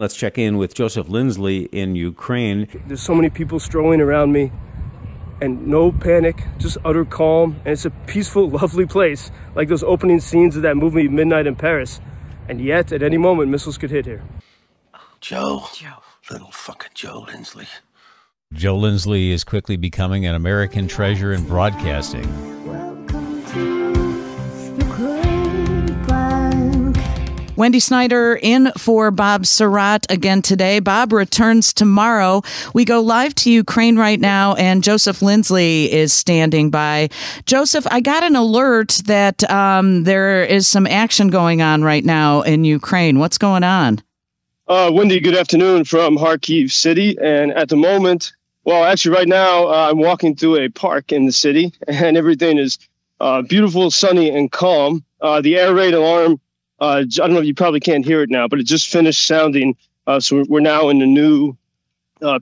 Let's check in with Joseph Lindsley in Ukraine. There's so many people strolling around me and no panic, just utter calm. And it's a peaceful, lovely place, like those opening scenes of that movie, Midnight in Paris. And yet, at any moment, missiles could hit here. Joe. Little fucking Joe Lindsley. Joe Lindsley is quickly becoming an American treasure in broadcasting. Welcome to Ukraine Bank. Wendy Snyder in for Bob Sirott again today. Bob returns tomorrow. We go live to Ukraine right now, and Joseph Lindsley is standing by. Joseph, I got an alert that there is some action going on right now in Ukraine. What's going on? Wendy, good afternoon from Kharkiv city. And at the moment, well, actually right now, I'm walking through a park in the city, and everything is beautiful, sunny, and calm. The air raid alarm, I don't know if you probably can't hear it now, but it just finished sounding. So we're now in the new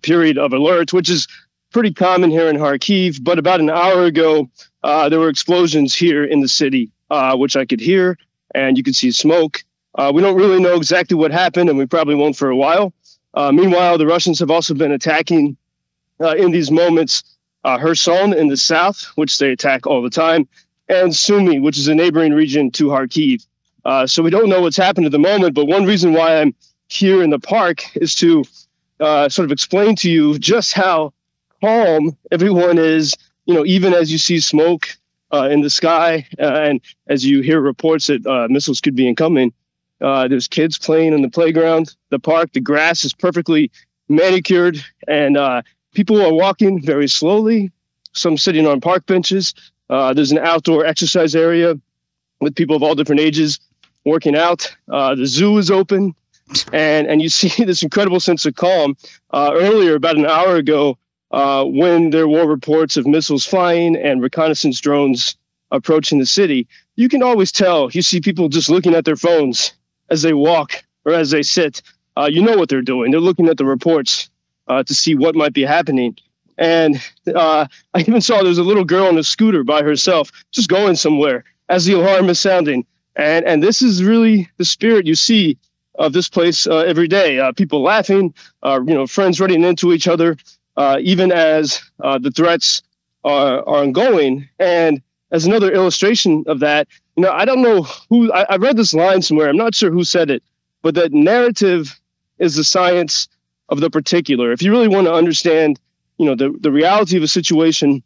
period of alerts, which is pretty common here in Kharkiv. But about an hour ago, there were explosions here in the city, which I could hear, and you could see smoke. We don't really know exactly what happened, and we probably won't for a while. Meanwhile, the Russians have also been attacking in these moments Kherson in the south, which they attack all the time, and Sumy, which is a neighboring region to Kharkiv. So we don't know what's happened at the moment, but one reason why I'm here in the park is to sort of explain to you just how calm everyone is, even as you see smoke in the sky and as you hear reports that missiles could be incoming. There's kids playing in the playground, the park, the grass is perfectly manicured, and people are walking very slowly, some sitting on park benches. There's an outdoor exercise area with people of all different ages working out. The zoo is open, and you see this incredible sense of calm. Earlier, about an hour ago, when there were reports of missiles flying and reconnaissance drones approaching the city, you can always tell. You see people just looking at their phones as they walk or as they sit. You know what they're doing. They're looking at the reports to see what might be happening. And I even saw there's a little girl on a scooter by herself, just going somewhere as the alarm is sounding. And this is really the spirit you see of this place every day. People laughing, friends running into each other, even as the threats are ongoing. And as another illustration of that, I don't know who, I read this line somewhere, I'm not sure who said it, but that narrative is the science of the particular. If you really want to understand, the reality of a situation,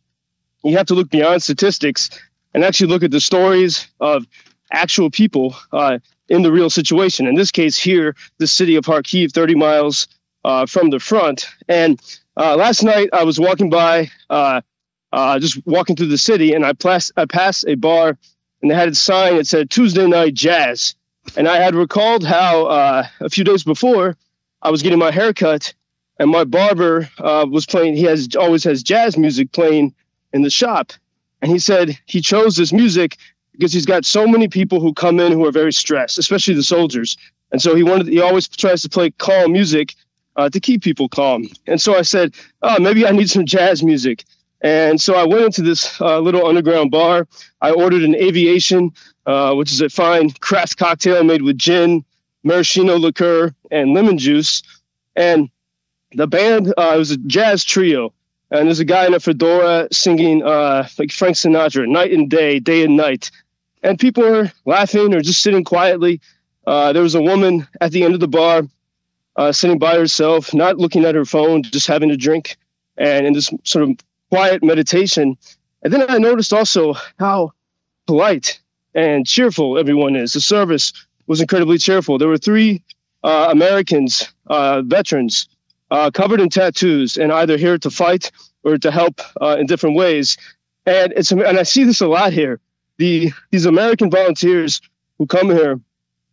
you have to look beyond statistics and actually look at the stories of actual people in the real situation. In this case here, the city of Kharkiv, 30 miles from the front. And last night I was walking by, just walking through the city, and I passed a bar, and they had a sign that said Tuesday Night Jazz. And I had recalled how a few days before I was getting my hair cut, and my barber was playing. He always has jazz music playing in the shop. And he said he chose this music because he's got so many people who come in who are very stressed, especially the soldiers. And so he always tries to play calm music to keep people calm. And so I said, oh, maybe I need some jazz music. And so I went into this little underground bar. I ordered an Aviation, which is a fine craft cocktail made with gin, maraschino liqueur, and lemon juice. And the band, it was a jazz trio. And there's a guy in a fedora singing like Frank Sinatra, night and day, day and night. And people are laughing or just sitting quietly. There was a woman at the end of the bar sitting by herself, not looking at her phone, just having a drink, and in this sort of quiet meditation. And then I noticed also how polite and cheerful everyone is. The service was incredibly cheerful. There were three Americans, veterans, covered in tattoos and either here to fight or to help in different ways. And I see this a lot here. These American volunteers who come here,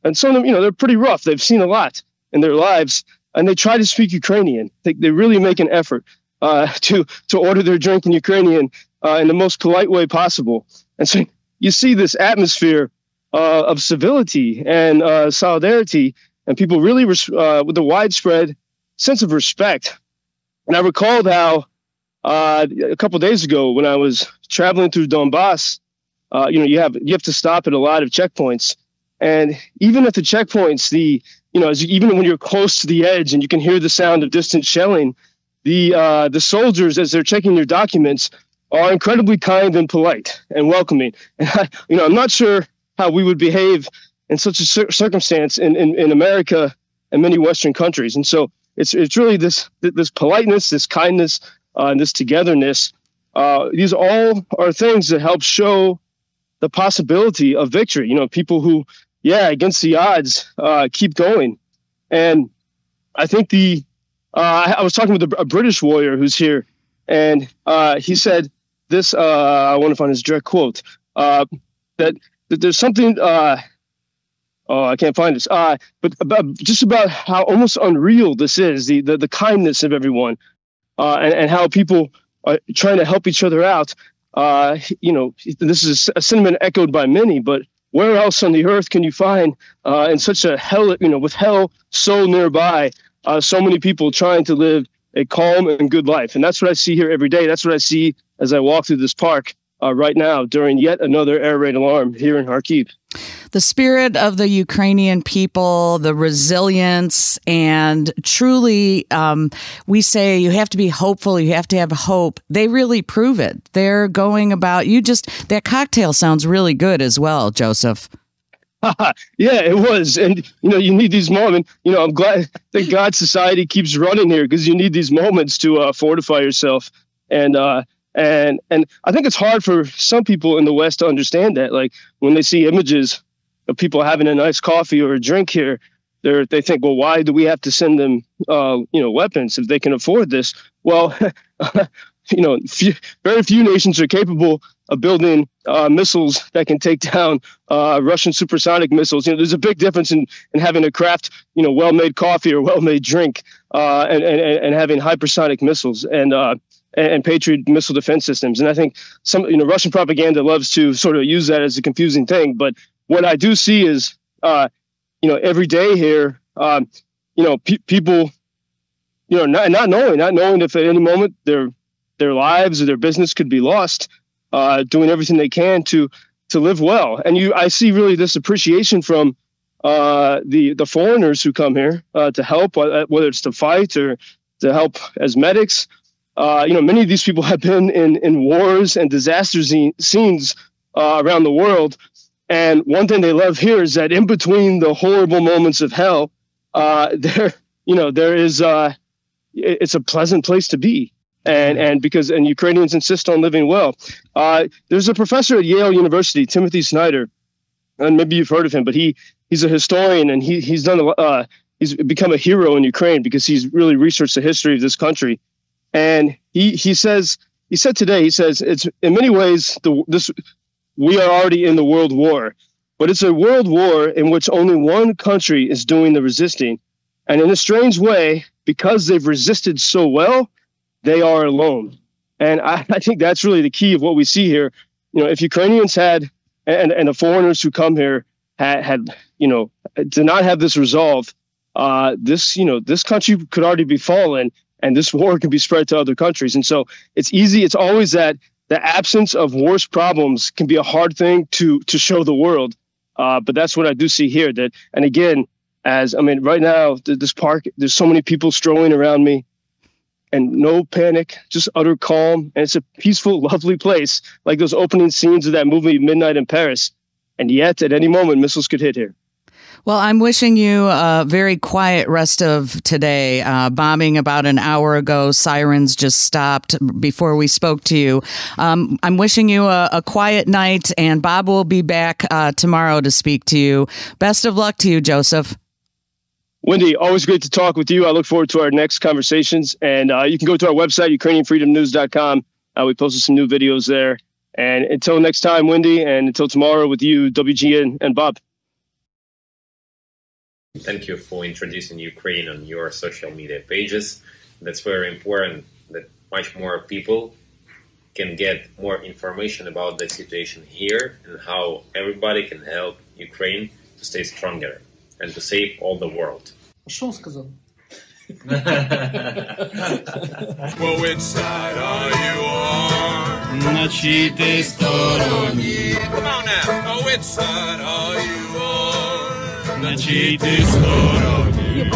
and some of them, they're pretty rough. They've seen a lot in their lives, and they try to speak Ukrainian. They really make an effort to order their drink in Ukrainian in the most polite way possible. And so you see this atmosphere of civility and solidarity, and people really with a widespread sense of respect. And I recalled how a couple of days ago when I was traveling through Donbass, you have to stop at a lot of checkpoints. And even at the checkpoints, the even when you're close to the edge and you can hear the sound of distant shelling, the soldiers, as they're checking your documents, are incredibly kind and polite and welcoming. And I'm not sure how we would behave in such a circumstance in America and many Western countries. And so it's really this politeness, this kindness, and this togetherness. These all are things that help show the possibility of victory. People who, against the odds, keep going. And I think I was talking with a British warrior who's here, and he said this, I want to find his direct quote, that there's something, I can't find this, but about how almost unreal this is, the kindness of everyone, and how people are trying to help each other out. This is a sentiment echoed by many, but where else on the earth can you find in such a hell, with hell so nearby, so many people trying to live a calm and good life? And that's what I see here every day. That's what I see as I walk through this park right now during yet another air raid alarm here in Kharkiv. The spirit of the Ukrainian people, the resilience, and truly, we say you have to be hopeful, you have to have hope. They really prove it. They're going about, that cocktail sounds really good as well, Joseph. Yeah, it was. And, you need these moments. I'm glad that God society keeps running here, because you need these moments to fortify yourself. And I think it's hard for some people in the West to understand that. Like, when they see images of people having a nice coffee or a drink here, they think, well, why do we have to send them, weapons if they can afford this? Well, very few nations are capable of building missiles that can take down Russian supersonic missiles. There's a big difference in having a craft, well-made coffee or well-made drink, and having hypersonic missiles and Patriot missile defense systems. And I think some, Russian propaganda loves to sort of use that as a confusing thing. But what I do see is, every day here, people, not knowing if at any moment their lives or their business could be lost, doing everything they can to live well. And I see really this appreciation from the foreigners who come here to help, whether it's to fight or to help as medics. Many of these people have been in wars and disaster scenes around the world. And one thing they love here is that in between the horrible moments of hell, there is it's a pleasant place to be. And Ukrainians insist on living well. There's a professor at Yale University, Timothy Snyder, and maybe you've heard of him, but he's a historian, and he's become a hero in Ukraine because he's really researched the history of this country. And he said today, it's in many ways we are already in the world war, but it's a world war in which only one country is doing the resisting. And in a strange way, because they've resisted so well, they are alone. And I think that's really the key of what we see here. If Ukrainians had, and the foreigners who come here had did not have this resolve, this country could already be fallen, and this war can be spread to other countries. And so it's always that the absence of worse problems can be a hard thing to show the world. But that's what I do see here. And again, right now, this park, there's so many people strolling around me, and no panic, just utter calm. And it's a peaceful, lovely place, like those opening scenes of that movie, Midnight in Paris. And yet, at any moment, missiles could hit here. Well, I'm wishing you a very quiet rest of today. Bombing about an hour ago. Sirens just stopped before we spoke to you. I'm wishing you a quiet night, and Bob will be back tomorrow to speak to you. Best of luck to you, Joseph. Wendy, always great to talk with you. I look forward to our next conversations. And you can go to our website, UkrainianFreedomNews.com. We posted some new videos there. And until next time, Wendy, and until tomorrow with you, WG and Bob. Thank you for introducing Ukraine on your social media pages. That's very important, that much more people can get more information about the situation here and how everybody can help Ukraine to stay stronger and to save all the world. Что он сказал? Well, which side are you on? На чьей ты стороне? Come on now. Oh, which side are you on? на чиїй ти стороні.